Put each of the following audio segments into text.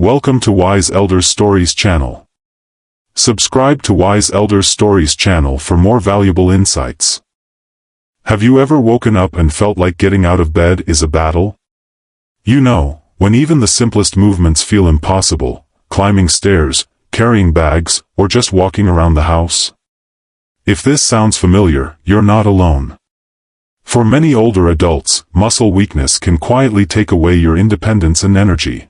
Welcome to Wise Elders Stories channel. Subscribe to Wise Elders Stories channel for more valuable insights. Have you ever woken up and felt like getting out of bed is a battle? You know, when even the simplest movements feel impossible, climbing stairs, carrying bags, or just walking around the house? If this sounds familiar, you're not alone. For many older adults, muscle weakness can quietly take away your independence and energy.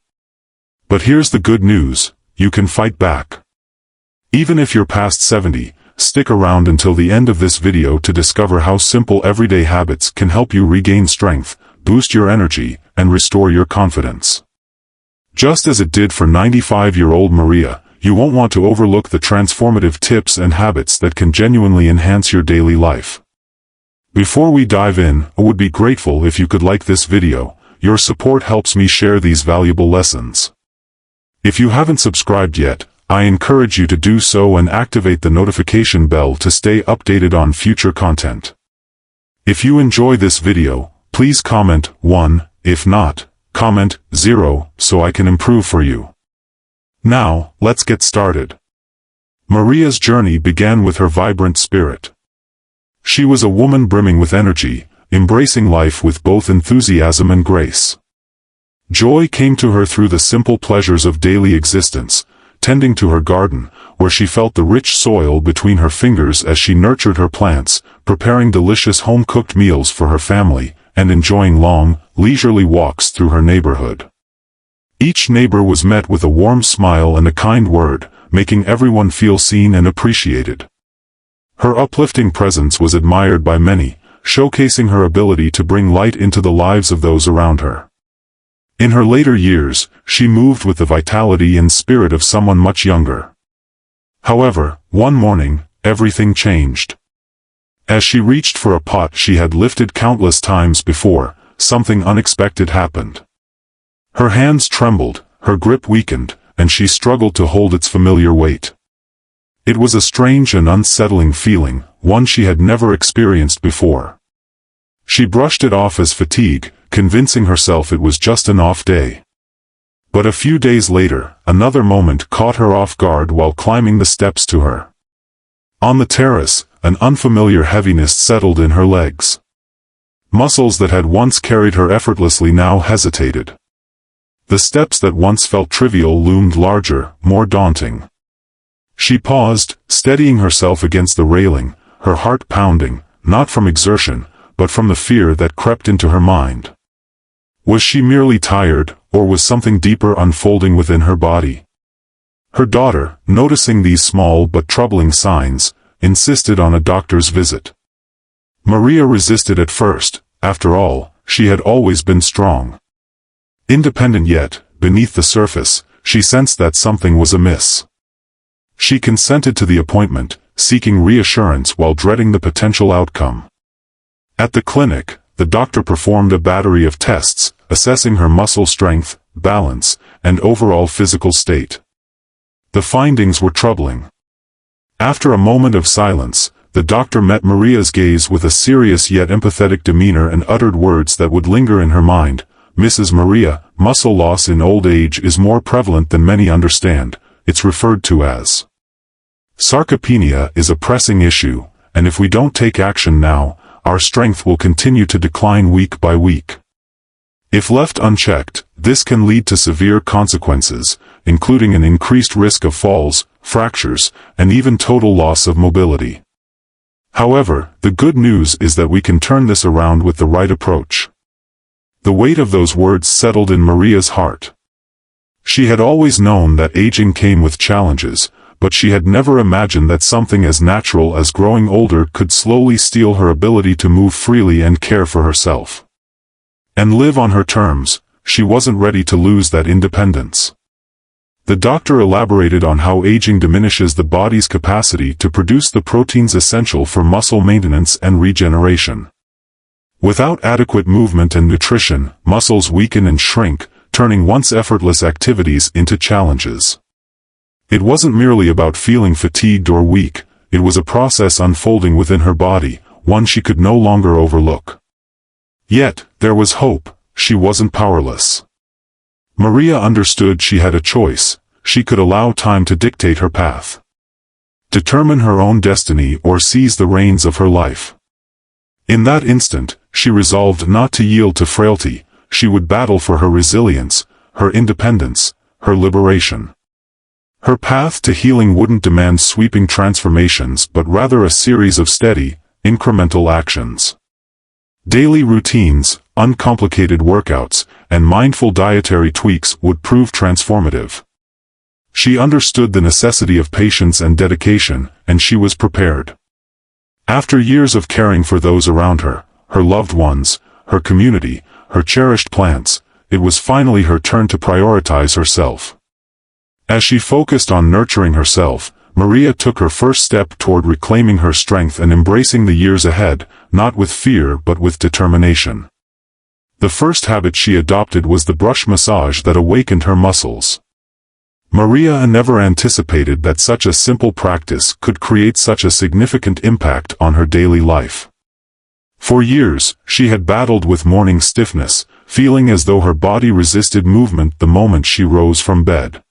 But here's the good news, you can fight back. Even if you're past 70, stick around until the end of this video to discover how simple everyday habits can help you regain strength, boost your energy, and restore your confidence. Just as it did for 95-year-old Maria, you won't want to overlook the transformative tips and habits that can genuinely enhance your daily life. Before we dive in, I would be grateful if you could like this video. Your support helps me share these valuable lessons. If you haven't subscribed yet, I encourage you to do so and activate the notification bell to stay updated on future content. If you enjoy this video, please comment 1, if not, comment 0, so I can improve for you. Now, let's get started. Maria's journey began with her vibrant spirit. She was a woman brimming with energy, embracing life with both enthusiasm and grace. Joy came to her through the simple pleasures of daily existence, tending to her garden, where she felt the rich soil between her fingers as she nurtured her plants, preparing delicious home-cooked meals for her family, and enjoying long, leisurely walks through her neighborhood. Each neighbor was met with a warm smile and a kind word, making everyone feel seen and appreciated. Her uplifting presence was admired by many, showcasing her ability to bring light into the lives of those around her. In her later years, she moved with the vitality and spirit of someone much younger. However, one morning, everything changed. As she reached for a pot she had lifted countless times before, something unexpected happened. Her hands trembled, her grip weakened, and she struggled to hold its familiar weight. It was a strange and unsettling feeling, one she had never experienced before. She brushed it off as fatigue, convincing herself it was just an off day. But a few days later, another moment caught her off guard while climbing the steps to her. On the terrace, an unfamiliar heaviness settled in her legs. Muscles that had once carried her effortlessly now hesitated. The steps that once felt trivial loomed larger, more daunting. She paused, steadying herself against the railing, her heart pounding, not from exertion, but from the fear that crept into her mind. Was she merely tired, or was something deeper unfolding within her body? Her daughter, noticing these small but troubling signs, insisted on a doctor's visit. Maria resisted at first. After all, she had always been strong. Independent yet, beneath the surface, she sensed that something was amiss. She consented to the appointment, seeking reassurance while dreading the potential outcome. At the clinic, the doctor performed a battery of tests, assessing her muscle strength, balance, and overall physical state. The findings were troubling. After a moment of silence, the doctor met Maria's gaze with a serious yet empathetic demeanor and uttered words that would linger in her mind. "Mrs. Maria, muscle loss in old age is more prevalent than many understand. It's referred to as sarcopenia is a pressing issue, and if we don't take action now, our strength will continue to decline week by week. If left unchecked, this can lead to severe consequences, including an increased risk of falls, fractures, and even total loss of mobility. However, the good news is that we can turn this around with the right approach." The weight of those words settled in Maria's heart. She had always known that aging came with challenges, but she had never imagined that something as natural as growing older could slowly steal her ability to move freely and care for herself. And live on her terms. She wasn't ready to lose that independence. The doctor elaborated on how aging diminishes the body's capacity to produce the proteins essential for muscle maintenance and regeneration. Without adequate movement and nutrition, muscles weaken and shrink, turning once effortless activities into challenges. It wasn't merely about feeling fatigued or weak, it was a process unfolding within her body, one she could no longer overlook. Yet, there was hope. She wasn't powerless. Maria understood she had a choice. She could allow time to dictate her path, determine her own destiny, or seize the reins of her life. In that instant, she resolved not to yield to frailty. She would battle for her resilience, her independence, her liberation. Her path to healing wouldn't demand sweeping transformations but rather a series of steady, incremental actions. Daily routines, uncomplicated workouts, and mindful dietary tweaks would prove transformative. She understood the necessity of patience and dedication, and she was prepared. After years of caring for those around her, her loved ones, her community, her cherished plants, it was finally her turn to prioritize herself. As she focused on nurturing herself, Maria took her first step toward reclaiming her strength and embracing the years ahead, not with fear but with determination. The first habit she adopted was the brush massage that awakened her muscles. Maria never anticipated that such a simple practice could create such a significant impact on her daily life. For years, she had battled with morning stiffness, feeling as though her body resisted movement the moment she rose from bed.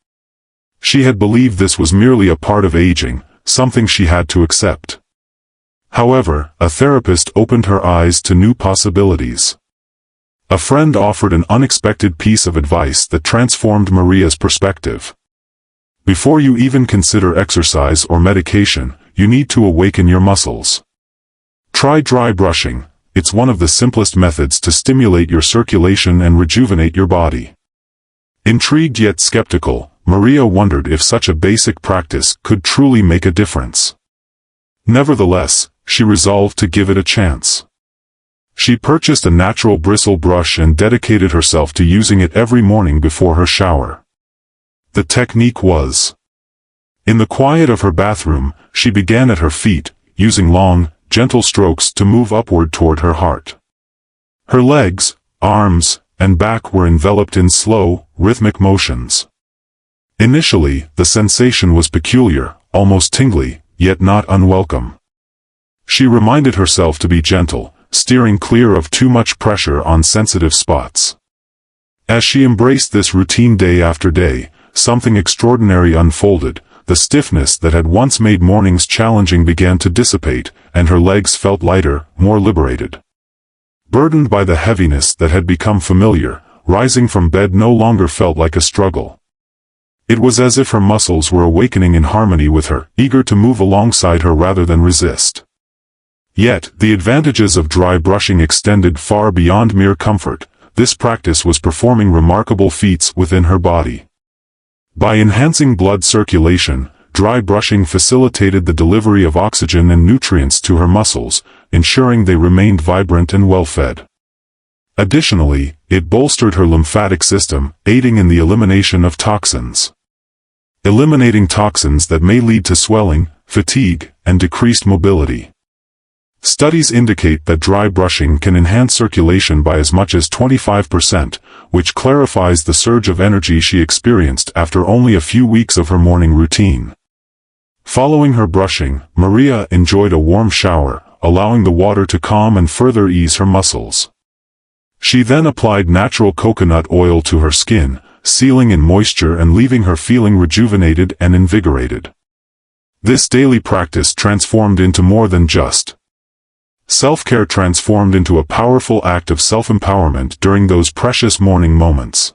She had believed this was merely a part of aging, something she had to accept. However, a therapist opened her eyes to new possibilities. A friend offered an unexpected piece of advice that transformed Maria's perspective. Before you even consider exercise or medication, you need to awaken your muscles. Try dry brushing. It's one of the simplest methods to stimulate your circulation and rejuvenate your body. Intrigued yet skeptical, Maria wondered if such a basic practice could truly make a difference. Nevertheless, she resolved to give it a chance. She purchased a natural bristle brush and dedicated herself to using it every morning before her shower. The technique was: in the quiet of her bathroom, she began at her feet, using long, gentle strokes to move upward toward her heart. Her legs, arms, and back were enveloped in slow, rhythmic motions. Initially, the sensation was peculiar, almost tingly, yet not unwelcome. She reminded herself to be gentle, steering clear of too much pressure on sensitive spots. As she embraced this routine day after day, something extraordinary unfolded. The stiffness that had once made mornings challenging began to dissipate, and her legs felt lighter, more liberated. Burdened by the heaviness that had become familiar, rising from bed no longer felt like a struggle. It was as if her muscles were awakening in harmony with her, eager to move alongside her rather than resist. Yet, the advantages of dry brushing extended far beyond mere comfort. This practice was performing remarkable feats within her body. By enhancing blood circulation, dry brushing facilitated the delivery of oxygen and nutrients to her muscles, ensuring they remained vibrant and well-fed. Additionally, it bolstered her lymphatic system, aiding in the elimination of toxins. Eliminating toxins that may lead to swelling, fatigue, and decreased mobility. Studies indicate that dry brushing can enhance circulation by as much as 25%, which clarifies the surge of energy she experienced after only a few weeks of her morning routine. Following her brushing, Maria enjoyed a warm shower, allowing the water to calm and further ease her muscles. She then applied natural coconut oil to her skin, sealing in moisture and leaving her feeling rejuvenated and invigorated. This daily practice transformed into more than just self-care, transformed into a powerful act of self-empowerment during those precious morning moments.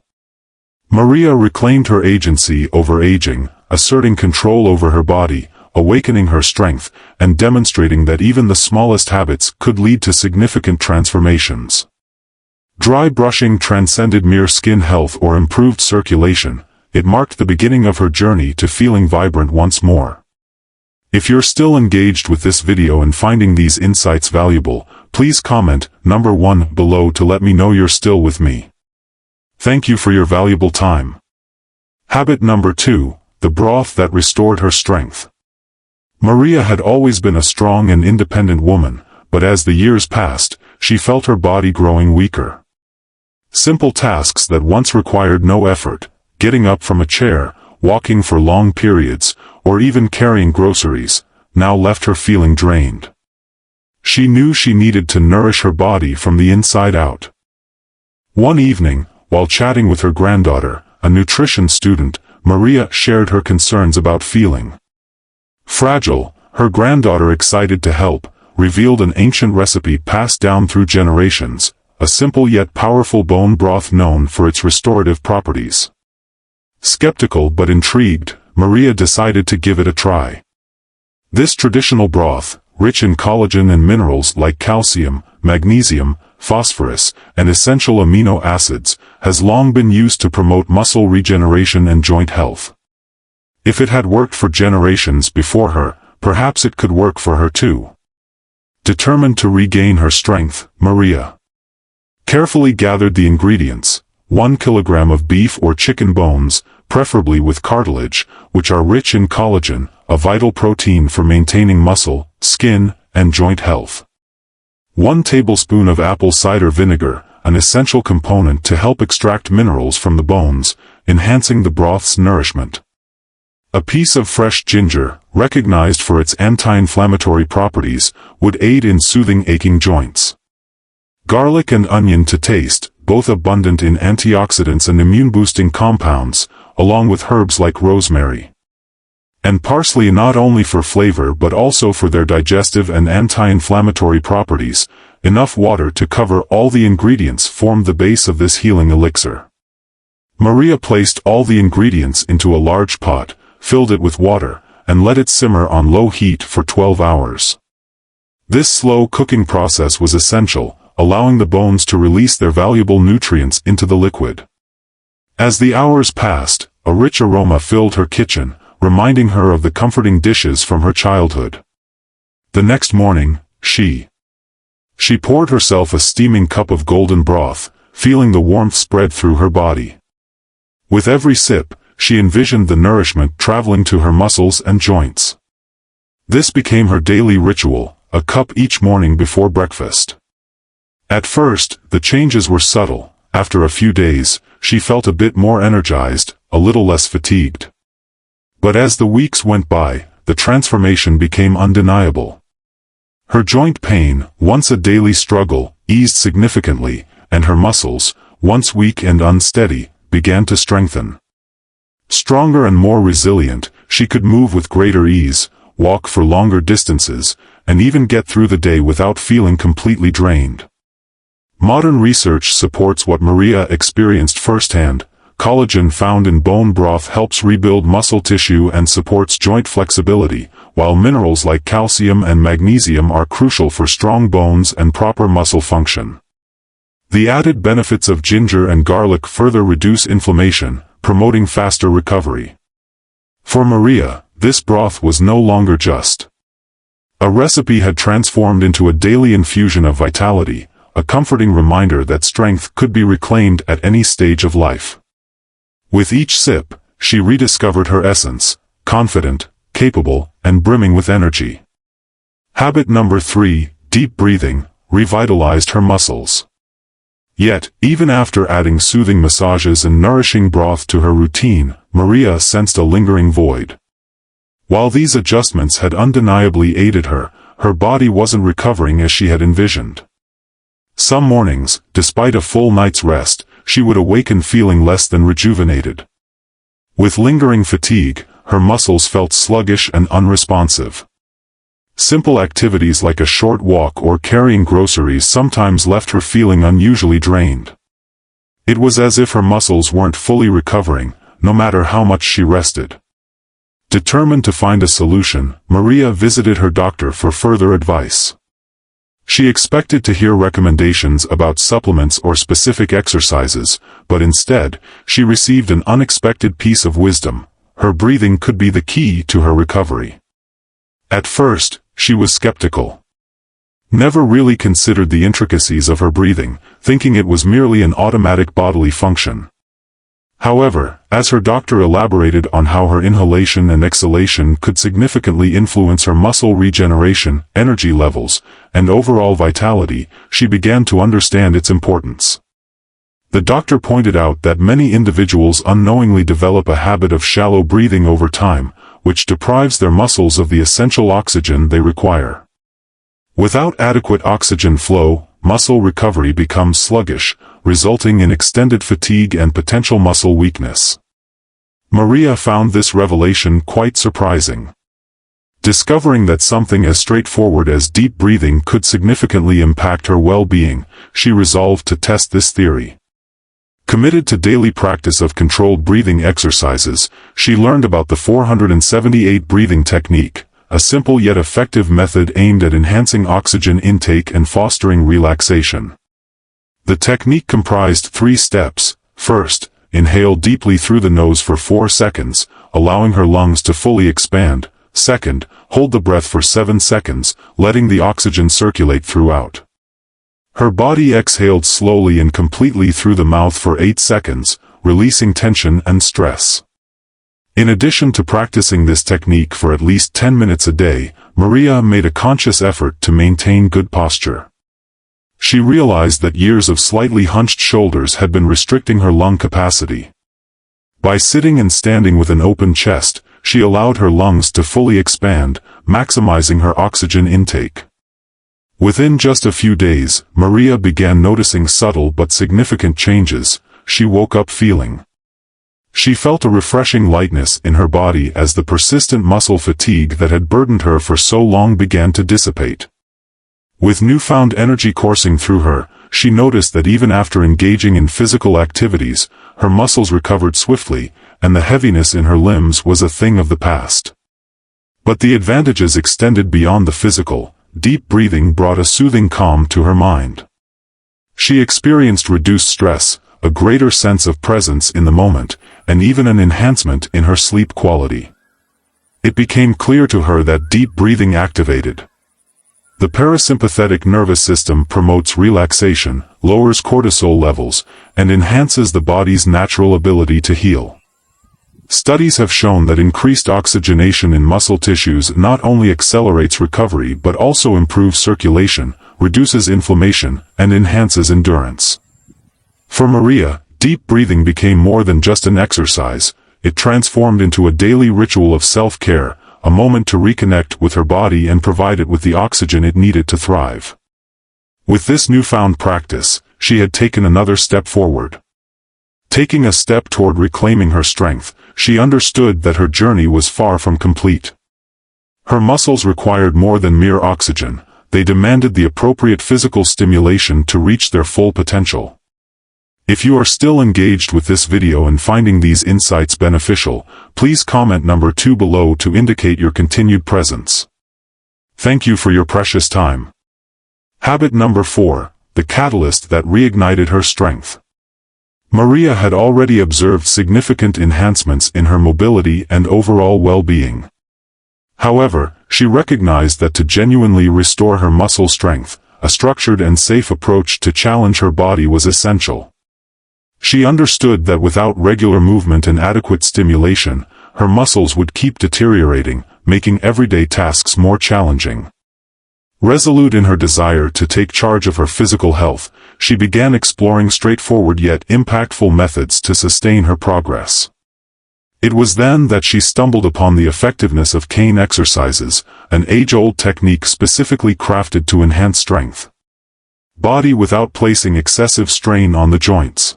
Maria reclaimed her agency over aging, asserting control over her body, awakening her strength, and demonstrating that even the smallest habits could lead to significant transformations. Dry brushing transcended mere skin health or improved circulation. It marked the beginning of her journey to feeling vibrant once more. If you're still engaged with this video and finding these insights valuable, please comment number 1 below to let me know you're still with me. Thank you for your valuable time. Habit number 2, the broth that restored her strength. Maria had always been a strong and independent woman, but as the years passed, she felt her body growing weaker. Simple tasks that once required no effort, getting up from a chair, walking for long periods, or even carrying groceries, now left her feeling drained. She knew she needed to nourish her body from the inside out. One evening, while chatting with her granddaughter, a nutrition student, Maria shared her concerns about feeling fragile. Her granddaughter, excited to help, revealed an ancient recipe passed down through generations, a simple yet powerful bone broth known for its restorative properties. Skeptical but intrigued, Maria decided to give it a try. This traditional broth, rich in collagen and minerals like calcium, magnesium, phosphorus, and essential amino acids, has long been used to promote muscle regeneration and joint health. If it had worked for generations before her, perhaps it could work for her too. Determined to regain her strength, Maria carefully gathered the ingredients: 1 kilogram of beef or chicken bones, preferably with cartilage, which are rich in collagen, a vital protein for maintaining muscle, skin, and joint health. 1 tablespoon of apple cider vinegar, an essential component to help extract minerals from the bones, enhancing the broth's nourishment. A piece of fresh ginger, recognized for its anti-inflammatory properties, would aid in soothing aching joints. Garlic and onion to taste, both abundant in antioxidants and immune-boosting compounds, along with herbs like rosemary and parsley, not only for flavor but also for their digestive and anti-inflammatory properties. Enough water to cover all the ingredients formed the base of this healing elixir. Maria placed all the ingredients into a large pot, filled it with water, and let it simmer on low heat for 12 hours. This slow cooking process was essential, allowing the bones to release their valuable nutrients into the liquid. As the hours passed, a rich aroma filled her kitchen, reminding her of the comforting dishes from her childhood. The next morning, she poured herself a steaming cup of golden broth, feeling the warmth spread through her body. With every sip, she envisioned the nourishment traveling to her muscles and joints. This became her daily ritual, a cup each morning before breakfast. At first, the changes were subtle. After a few days, she felt a bit more energized, a little less fatigued. But as the weeks went by, the transformation became undeniable. Her joint pain, once a daily struggle, eased significantly, and her muscles, once weak and unsteady, began to strengthen. Stronger and more resilient, she could move with greater ease, walk for longer distances, and even get through the day without feeling completely drained. Modern research supports what Maria experienced firsthand. Collagen found in bone broth helps rebuild muscle tissue and supports joint flexibility, while minerals like calcium and magnesium are crucial for strong bones and proper muscle function. The added benefits of ginger and garlic further reduce inflammation, promoting faster recovery. For Maria, this broth was no longer just a recipe, had transformed into a daily infusion of vitality, a comforting reminder that strength could be reclaimed at any stage of life. With each sip, she rediscovered her essence, confident, capable, and brimming with energy. Habit number 3, deep breathing, revitalized her muscles. Yet, even after adding soothing massages and nourishing broth to her routine, Maria sensed a lingering void. While these adjustments had undeniably aided her, her body wasn't recovering as she had envisioned. Some mornings, despite a full night's rest, she would awaken feeling less than rejuvenated. With lingering fatigue, her muscles felt sluggish and unresponsive. Simple activities like a short walk or carrying groceries sometimes left her feeling unusually drained. It was as if her muscles weren't fully recovering, no matter how much she rested. Determined to find a solution, Maria visited her doctor for further advice. She expected to hear recommendations about supplements or specific exercises, but instead, she received an unexpected piece of wisdom: her breathing could be the key to her recovery. At first, she was skeptical. Never really considered the intricacies of her breathing, thinking it was merely an automatic bodily function. However, as her doctor elaborated on how her inhalation and exhalation could significantly influence her muscle regeneration, energy levels, and overall vitality, she began to understand its importance. The doctor pointed out that many individuals unknowingly develop a habit of shallow breathing over time, which deprives their muscles of the essential oxygen they require. Without adequate oxygen flow, muscle recovery becomes sluggish, resulting in extended fatigue and potential muscle weakness. Maria found this revelation quite surprising. Discovering that something as straightforward as deep breathing could significantly impact her well-being, she resolved to test this theory. Committed to daily practice of controlled breathing exercises, she learned about the 478 breathing technique, a simple yet effective method aimed at enhancing oxygen intake and fostering relaxation. The technique comprised 3 steps. First, inhale deeply through the nose for 4 seconds, allowing her lungs to fully expand. Second, hold the breath for 7 seconds, letting the oxygen circulate throughout. Her body exhaled slowly and completely through the mouth for 8 seconds, releasing tension and stress. In addition to practicing this technique for at least 10 minutes a day, Maria made a conscious effort to maintain good posture. She realized that years of slightly hunched shoulders had been restricting her lung capacity. By sitting and standing with an open chest, she allowed her lungs to fully expand, maximizing her oxygen intake. Within just a few days, Maria began noticing subtle but significant changes. She woke up feeling. She felt a refreshing lightness in her body as the persistent muscle fatigue that had burdened her for so long began to dissipate. With newfound energy coursing through her, she noticed that even after engaging in physical activities, her muscles recovered swiftly, and the heaviness in her limbs was a thing of the past. But the advantages extended beyond the physical. Deep breathing brought a soothing calm to her mind. She experienced reduced stress, a greater sense of presence in the moment, and even an enhancement in her sleep quality. It became clear to her that deep breathing activated the parasympathetic nervous system, promotes relaxation, lowers cortisol levels, and enhances the body's natural ability to heal. Studies have shown that increased oxygenation in muscle tissues not only accelerates recovery but also improves circulation, reduces inflammation, and enhances endurance. For Maria, deep breathing became more than just an exercise. It transformed into a daily ritual of self-care, a moment to reconnect with her body and provide it with the oxygen it needed to thrive. With this newfound practice, she had taken another step forward. Taking a step toward reclaiming her strength, she understood that her journey was far from complete. Her muscles required more than mere oxygen. They demanded the appropriate physical stimulation to reach their full potential. If you are still engaged with this video and finding these insights beneficial, please comment number 2 below to indicate your continued presence. Thank you for your precious time. Habit number 4, the catalyst that reignited her strength. Maria had already observed significant enhancements in her mobility and overall well-being. However, she recognized that to genuinely restore her muscle strength, a structured and safe approach to challenge her body was essential. She understood that without regular movement and adequate stimulation, her muscles would keep deteriorating, making everyday tasks more challenging. Resolute in her desire to take charge of her physical health, she began exploring straightforward yet impactful methods to sustain her progress. It was then that she stumbled upon the effectiveness of cane exercises, an age-old technique specifically crafted to enhance strength. Body without placing excessive strain on the joints.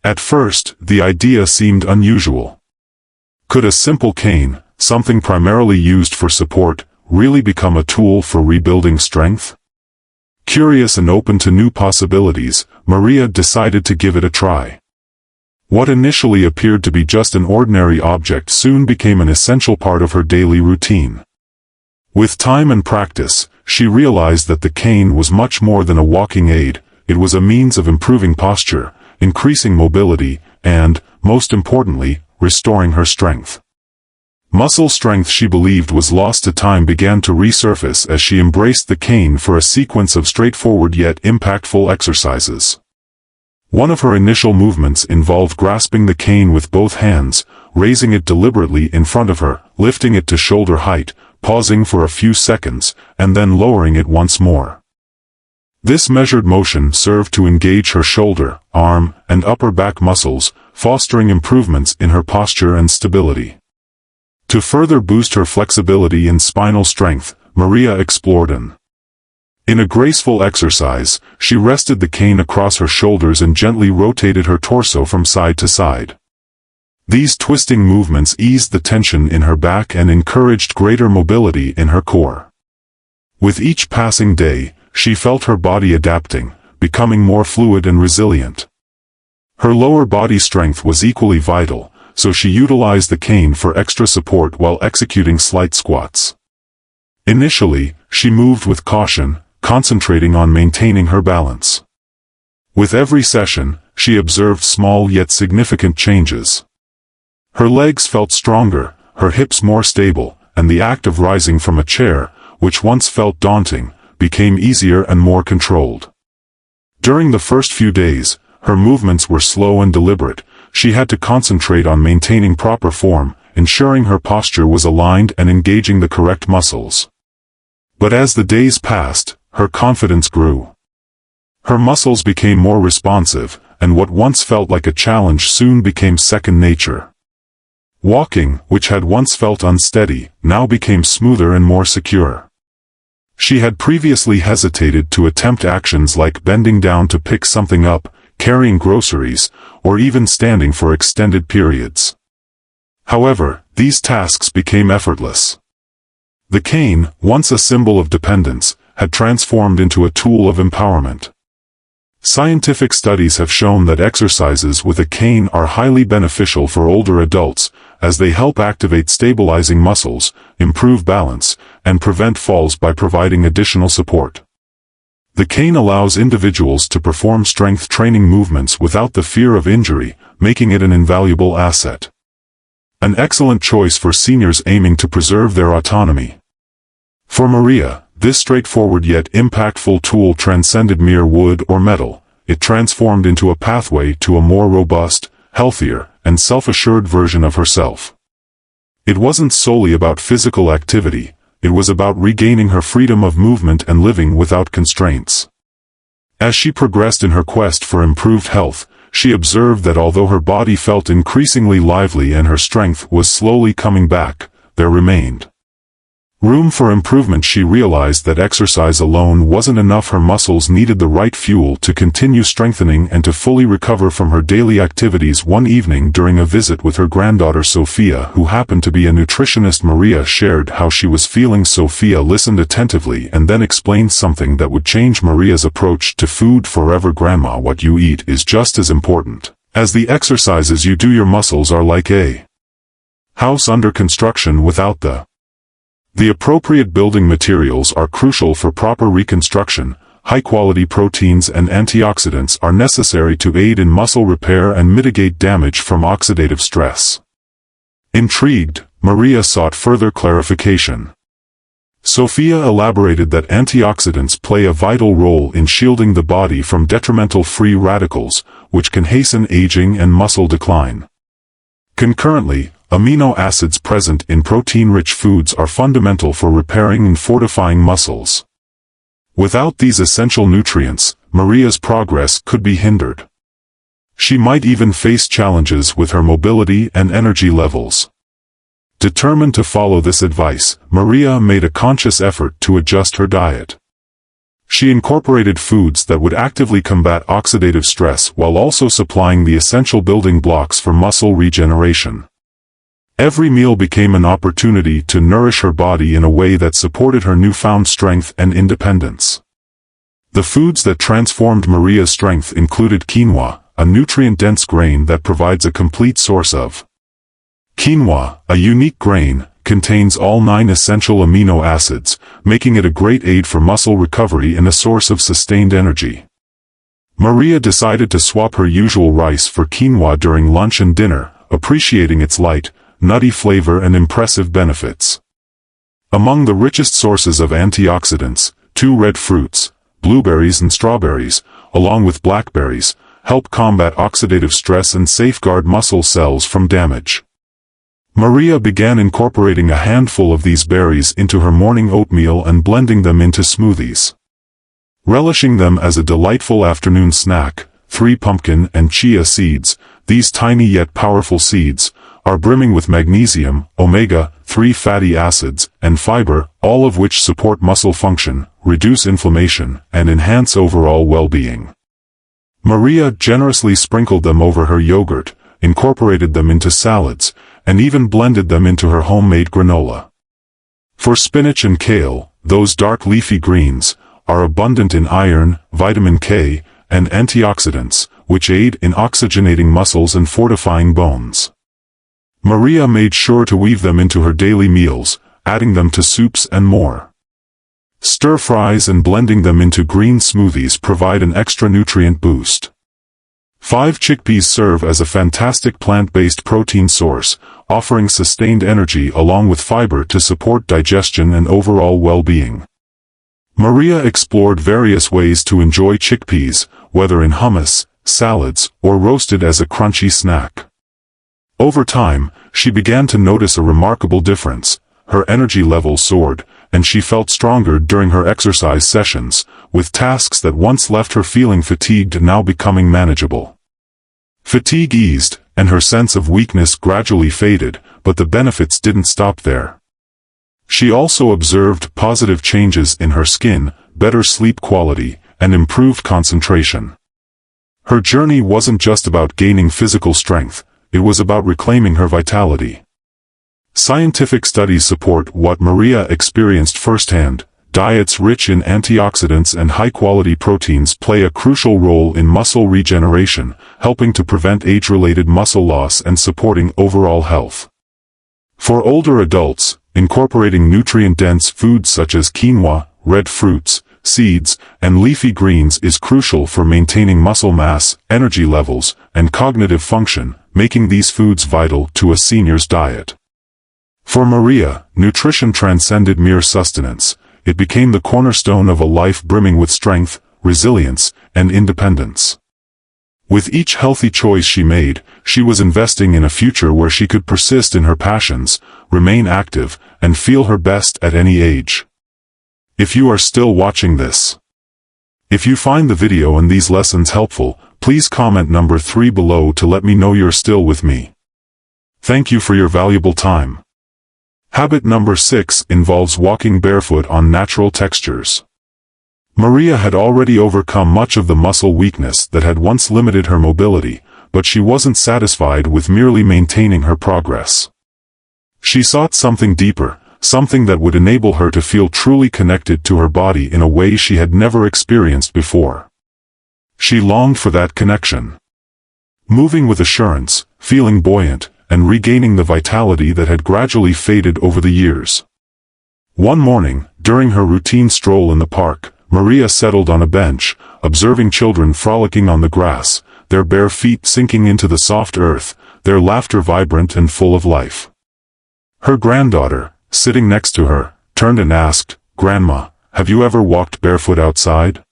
At first, the idea seemed unusual. Could a simple cane, something primarily used for support, really become a tool for rebuilding strength? Curious and open to new possibilities, Maria decided to give it a try. What initially appeared to be just an ordinary object soon became an essential part of her daily routine. With time and practice, she realized that the cane was much more than a walking aid. It was a means of improving posture, increasing mobility, and, most importantly, restoring her strength. Muscle strength she believed was lost to time began to resurface as she embraced the cane for a sequence of straightforward yet impactful exercises. One of her initial movements involved grasping the cane with both hands, raising it deliberately in front of her, lifting it to shoulder height, pausing for a few seconds, and then lowering it once more. This measured motion served to engage her shoulder, arm, and upper back muscles, fostering improvements in her posture and stability. To further boost her flexibility and spinal strength, Maria explored an In a graceful exercise, she rested the cane across her shoulders and gently rotated her torso from side to side. These twisting movements eased the tension in her back and encouraged greater mobility in her core. With each passing day, she felt her body adapting, becoming more fluid and resilient. Her lower body strength was equally vital, so she utilized the cane for extra support while executing slight squats. Initially, she moved with caution, concentrating on maintaining her balance. With every session, she observed small yet significant changes. Her legs felt stronger, her hips more stable, and the act of rising from a chair, which once felt daunting, became easier and more controlled. During the first few days, her movements were slow and deliberate. She had to concentrate on maintaining proper form, ensuring her posture was aligned and engaging the correct muscles. But as the days passed, her confidence grew. Her muscles became more responsive, and what once felt like a challenge soon became second nature. Walking, which had once felt unsteady, now became smoother and more secure. She had previously hesitated to attempt actions like bending down to pick something up, carrying groceries, or even standing for extended periods. However, these tasks became effortless. The cane, once a symbol of dependence, had transformed into a tool of empowerment. Scientific studies have shown that exercises with a cane are highly beneficial for older adults, as they help activate stabilizing muscles, improve balance, and prevent falls by providing additional support. The cane allows individuals to perform strength training movements without the fear of injury, making it an invaluable asset. An excellent choice for seniors aiming to preserve their autonomy. For Maria, this straightforward yet impactful tool transcended mere wood or metal. It transformed into a pathway to a more robust, healthier, and self-assured version of herself. It wasn't solely about physical activity, it was about regaining her freedom of movement and living without constraints. As she progressed in her quest for improved health, she observed that although her body felt increasingly lively and her strength was slowly coming back, there remained room for improvement. She realized that exercise alone wasn't enough. Her muscles needed the right fuel to continue strengthening and to fully recover from her daily activities. One evening during a visit with her granddaughter Sophia, who happened to be a nutritionist, Maria shared how she was feeling. Sophia listened attentively and then explained something that would change Maria's approach to food forever. Grandma, what you eat is just as important as the exercises you do. Your muscles are like a house under construction. Without the appropriate building materials are crucial for proper reconstruction. High-quality proteins and antioxidants are necessary to aid in muscle repair and mitigate damage from oxidative stress. Intrigued, Maria sought further clarification. Sophia elaborated that antioxidants play a vital role in shielding the body from detrimental free radicals, which can hasten aging and muscle decline. Concurrently, amino acids present in protein-rich foods are fundamental for repairing and fortifying muscles. Without these essential nutrients, Maria's progress could be hindered. She might even face challenges with her mobility and energy levels. Determined to follow this advice, Maria made a conscious effort to adjust her diet. She incorporated foods that would actively combat oxidative stress while also supplying the essential building blocks for muscle regeneration. Every meal became an opportunity to nourish her body in a way that supported her newfound strength and independence. The foods that transformed Maria's strength included quinoa, a nutrient-dense grain that provides a complete source of quinoa, a unique grain, contains all 9 essential amino acids, making it a great aid for muscle recovery and a source of sustained energy. Maria decided to swap her usual rice for quinoa during lunch and dinner, appreciating its light, nutty flavor and impressive benefits. Among the richest sources of antioxidants, 2 red fruits, blueberries and strawberries, along with blackberries, help combat oxidative stress and safeguard muscle cells from damage. Maria began incorporating a handful of these berries into her morning oatmeal and blending them into smoothies. Relishing them as a delightful afternoon snack, 3 pumpkin and chia seeds, these tiny yet powerful seeds, are brimming with magnesium, omega-3 3 fatty acids, and fiber, all of which support muscle function, reduce inflammation, and enhance overall well-being. Maria generously sprinkled them over her yogurt, incorporated them into salads, and even blended them into her homemade granola. For spinach and kale, those dark leafy greens, are abundant in iron, vitamin K, and antioxidants, which aid in oxygenating muscles and fortifying bones. Maria made sure to weave them into her daily meals, adding them to soups and more. Stir-fries and blending them into green smoothies provide an extra nutrient boost. 5 chickpeas serve as a fantastic plant-based protein source, offering sustained energy along with fiber to support digestion and overall well-being. Maria explored various ways to enjoy chickpeas, whether in hummus, salads, or roasted as a crunchy snack. Over time, she began to notice a remarkable difference. Her energy levels soared, and she felt stronger during her exercise sessions, with tasks that once left her feeling fatigued now becoming manageable. Fatigue eased, and her sense of weakness gradually faded, but the benefits didn't stop there. She also observed positive changes in her skin, better sleep quality, and improved concentration. Her journey wasn't just about gaining physical strength, it was about reclaiming her vitality. Scientific studies support what Maria experienced firsthand. Diets rich in antioxidants and high-quality proteins play a crucial role in muscle regeneration, helping to prevent age-related muscle loss and supporting overall health. For older adults, incorporating nutrient-dense foods such as quinoa, red fruits, seeds, and leafy greens is crucial for maintaining muscle mass, energy levels, and cognitive function, making these foods vital to a senior's diet. For Maria, nutrition transcended mere sustenance. It became the cornerstone of a life brimming with strength, resilience, and independence. With each healthy choice she made, she was investing in a future where she could persist in her passions, remain active, and feel her best at any age. If you are still watching this, if you find the video and these lessons helpful, please comment number 3 below to let me know you're still with me. Thank you for your valuable time. Habit number 6 involves walking barefoot on natural textures. Maria had already overcome much of the muscle weakness that had once limited her mobility, but she wasn't satisfied with merely maintaining her progress. She sought something deeper, something that would enable her to feel truly connected to her body in a way she had never experienced before. She longed for that connection. Moving with assurance, feeling buoyant, and regaining the vitality that had gradually faded over the years. One morning, during her routine stroll in the park, Maria settled on a bench, observing children frolicking on the grass, their bare feet sinking into the soft earth, their laughter vibrant and full of life. Her granddaughter, sitting next to her, turned and asked, "Grandma, have you ever walked barefoot outside?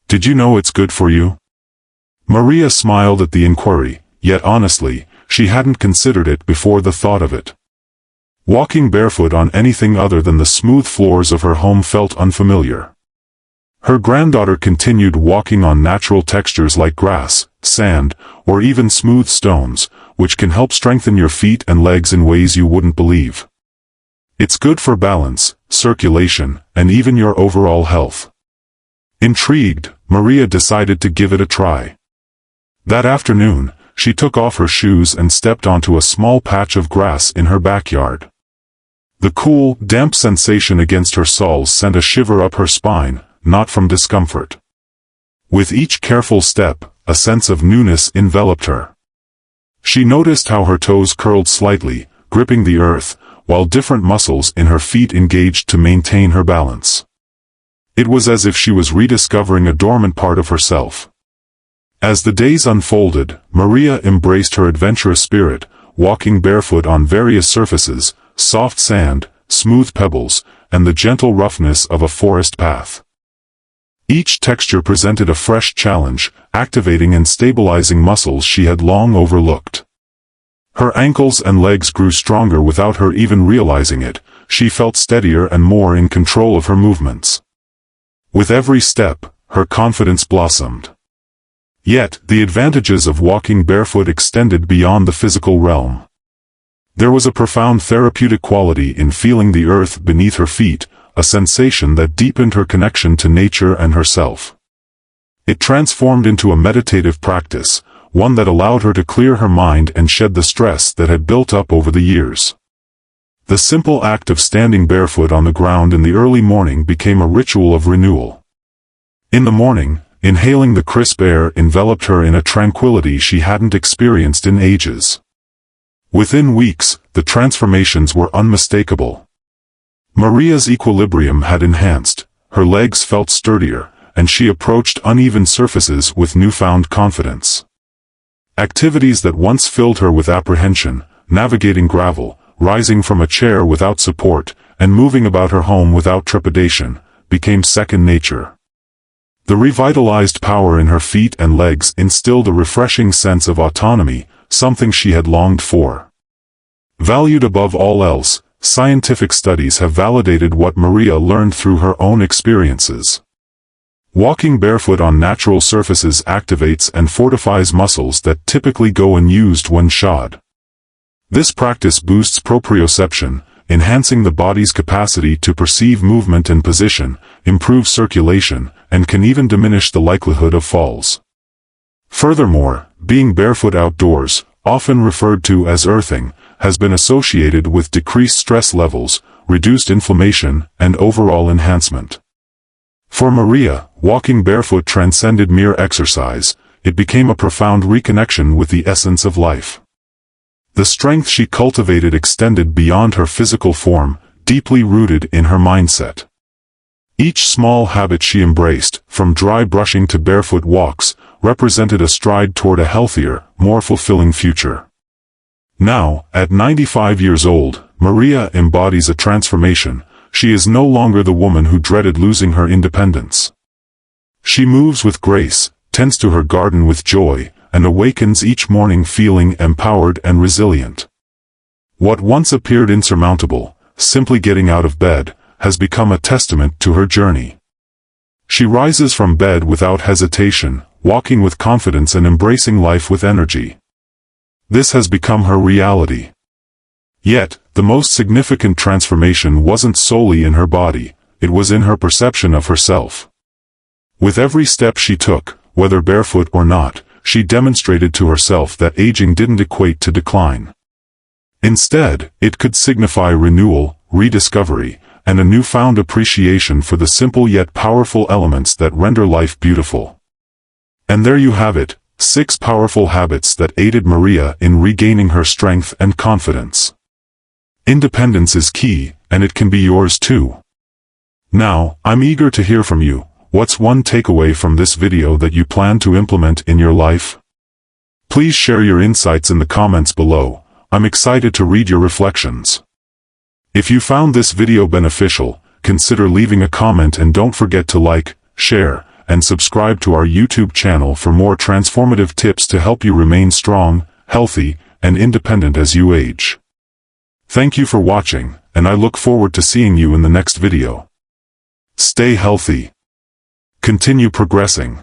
Did you know it's good for you?" Maria smiled at the inquiry, yet honestly, she hadn't considered it before the thought of it. Walking barefoot on anything other than the smooth floors of her home felt unfamiliar. Her granddaughter continued walking on natural textures like grass, sand, or even smooth stones, which can help strengthen your feet and legs in ways you wouldn't believe. It's good for balance, circulation, and even your overall health. Intrigued, Maria decided to give it a try. That afternoon, she took off her shoes and stepped onto a small patch of grass in her backyard. The cool, damp sensation against her soles sent a shiver up her spine, not from discomfort. With each careful step, a sense of newness enveloped her. She noticed how her toes curled slightly, gripping the earth, while different muscles in her feet engaged to maintain her balance. It was as if she was rediscovering a dormant part of herself. As the days unfolded, Maria embraced her adventurous spirit, walking barefoot on various surfaces, soft sand, smooth pebbles, and the gentle roughness of a forest path. Each texture presented a fresh challenge, activating and stabilizing muscles she had long overlooked. Her ankles and legs grew stronger without her even realizing it. She felt steadier and more in control of her movements. With every step, her confidence blossomed. Yet, the advantages of walking barefoot extended beyond the physical realm. There was a profound therapeutic quality in feeling the earth beneath her feet, a sensation that deepened her connection to nature and herself. It transformed into a meditative practice, one that allowed her to clear her mind and shed the stress that had built up over the years. The simple act of standing barefoot on the ground in the early morning became a ritual of renewal. In the morning, inhaling the crisp air enveloped her in a tranquility she hadn't experienced in ages. Within weeks, the transformations were unmistakable. Maria's equilibrium had enhanced, her legs felt sturdier, and she approached uneven surfaces with newfound confidence. Activities that once filled her with apprehension, navigating gravel, rising from a chair without support, and moving about her home without trepidation, became second nature. The revitalized power in her feet and legs instilled a refreshing sense of autonomy, something she had longed for. Valued above all else, scientific studies have validated what Maria learned through her own experiences. Walking barefoot on natural surfaces activates and fortifies muscles that typically go unused when shod. This practice boosts proprioception, enhancing the body's capacity to perceive movement and position, improves circulation, and can even diminish the likelihood of falls. Furthermore, being barefoot outdoors, often referred to as earthing, has been associated with decreased stress levels, reduced inflammation, and overall enhancement. For Maria, walking barefoot transcended mere exercise, it became a profound reconnection with the essence of life. The strength she cultivated extended beyond her physical form, deeply rooted in her mindset. Each small habit she embraced, from dry brushing to barefoot walks, represented a stride toward a healthier, more fulfilling future. Now, at 95 years old, Maria embodies a transformation. She is no longer the woman who dreaded losing her independence. She moves with grace, tends to her garden with joy, and awakens each morning feeling empowered and resilient. What once appeared insurmountable, simply getting out of bed, has become a testament to her journey. She rises from bed without hesitation, walking with confidence and embracing life with energy. This has become her reality. Yet, the most significant transformation wasn't solely in her body, it was in her perception of herself. With every step she took, whether barefoot or not, she demonstrated to herself that aging didn't equate to decline. Instead, it could signify renewal, rediscovery, and a newfound appreciation for the simple yet powerful elements that render life beautiful. And there you have it, 6 powerful habits that aided Maria in regaining her strength and confidence. Independence is key, and it can be yours too. Now, I'm eager to hear from you. What's one takeaway from this video that you plan to implement in your life? Please share your insights in the comments below. I'm excited to read your reflections. If you found this video beneficial, consider leaving a comment and don't forget to like, share, and subscribe to our YouTube channel for more transformative tips to help you remain strong, healthy, and independent as you age. Thank you for watching, and I look forward to seeing you in the next video. Stay healthy. Continue progressing.